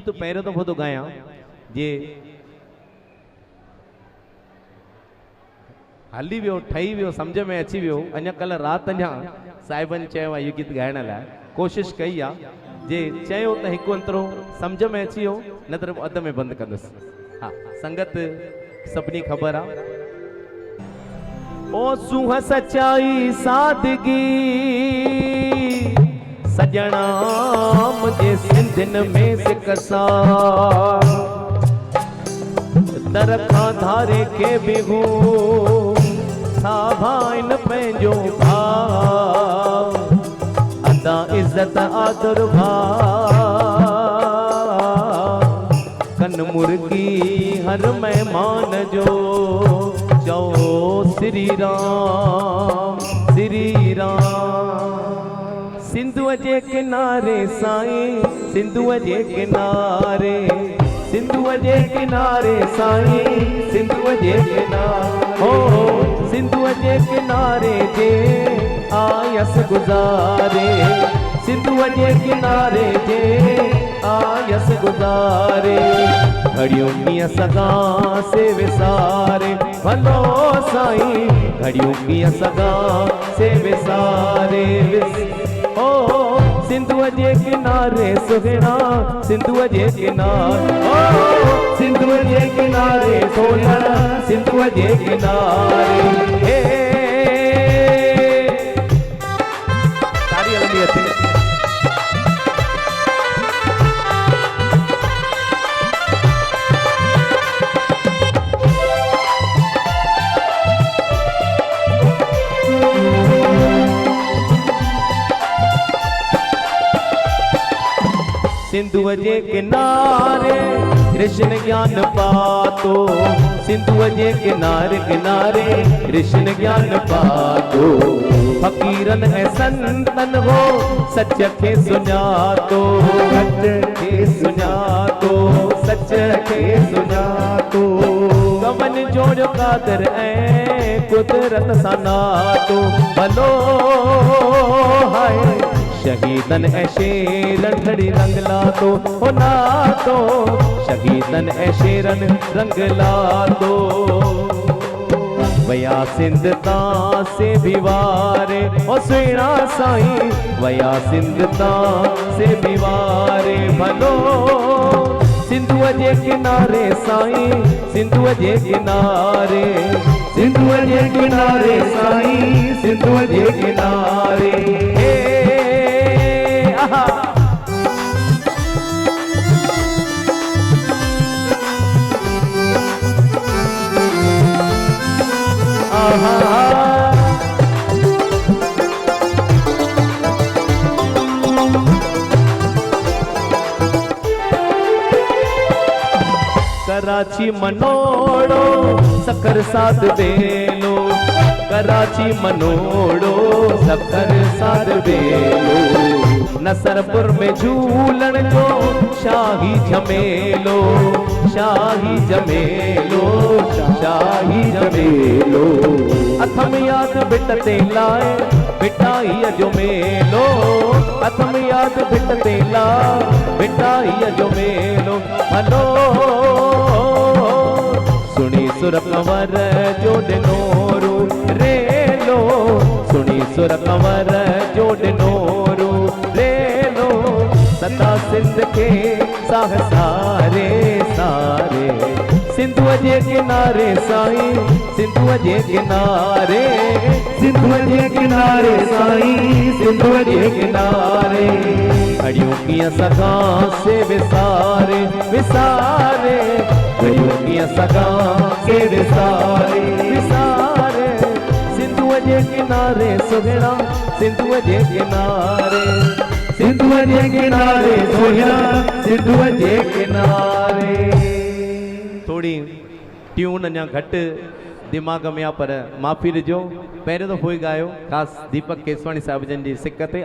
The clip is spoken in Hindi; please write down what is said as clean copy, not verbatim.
गीत पहिरियों दफ़ो थो गायां जे हली वियो ठही वियो सम्झ में अची वियो। अञा कल्ह राति अञा साहिबनि चयो आहे इहो गीत ॻाइण लाइ कोशिशि कई आहे जे चयो त हिकु अंतरो सम्झ में अची वियो न त अध में बंदि कंदुसि। हा संगत सभिनी ख़बर आहे। ओ सूह सचाई सादगी सजणा मुझे सिंधिन में सिकसा दर खां धारे के बिहू भाइन पंहिंजो भाव अदा इज्जत आदर भाव कन मुर्गी हर मेहमान जो चओ श्री राम श्री राम। सिंधुअ जे किनारे साईं सिंधुअ जे किनारे सिंधुअ जे किनारे साईं सिंधुअ जे किनारे हो सिंधुअ जे किनारे जे आयस गुज़ारे सिंधुअ जे किनारे जे आयस गुज़ारे घड़ियों कीअं सगा से विसारे भलो साईं घड़ियों कीअं सगा से विसारे ओ सिंधुअ जे किनारे सुहिणा सिंधुअ जे किनारे ओ सिंधुअ जे किनारे सोना सिंधुअ जे किनारे हे ताड़ी हलंदी अचे। सिंधुअ जे किनारे कृष्ण ज्ञान पातो सिंधुअ जे किनारे किनारे कृष्ण ज्ञान पातो फकीरन ऐं संतन हो सच खे सुञातो सच खे सुञातो सच खे सुञातो कमन जोड़ कादर ऐं कुदरत सां नातो भलो हाय शहीदन ऐं शेरन घड़ी रंग लातो हो नातो शहीदन ऐं शेरन रंग लातो वया सिंध तां से बिवारे ओ सुहिणा साईं वया सिंध तां से बिवारे भलो सिंधुअ जे किनारे साईं सिंधुअ जे किनारे सिंधुअ जे किनारे साईं सिंधुअ जे किनारे कराची मनोड़ो सकर साध बेलो कराची मनोड़ो सकर साध बेलो नसरपुर में झूलन जो शाही जमेलो शाही जमेलो शाही जमेलो अथम याद बिट ते लाए बिटाई जो मेलो अथम याद बिट ते ला बिटाई जो मेलो भलो सुनी सुर कंवर जो डिनोरू रेलो सुनी सुर कंवर जो डिनोरू रेलो सदा सिंध के साह सारे सारे सिंधुअ जे किनारे साईं सिंधुअ जे किनारे सिंधुअ जे किनारे साईं सिंधुअ जे किनारे घड़ियों कीअं सगा से विसारे विसारे घड़ियों कीअं सगा से विसारे विसारे सिंधुअ जे किनारे सुहिणा सिंधुअ जे किनारे सिंधुअ जे किनारे सुहिणा सिंधुअ जे किनारे। थोड़ी ट्यून अञा घटि दिमाग में आ पर माफ़ी ॾिजो पहिरियों दफ़ो ई गायो ख़ासि दीपक केसवाणी साहिब जन जी सिक ते।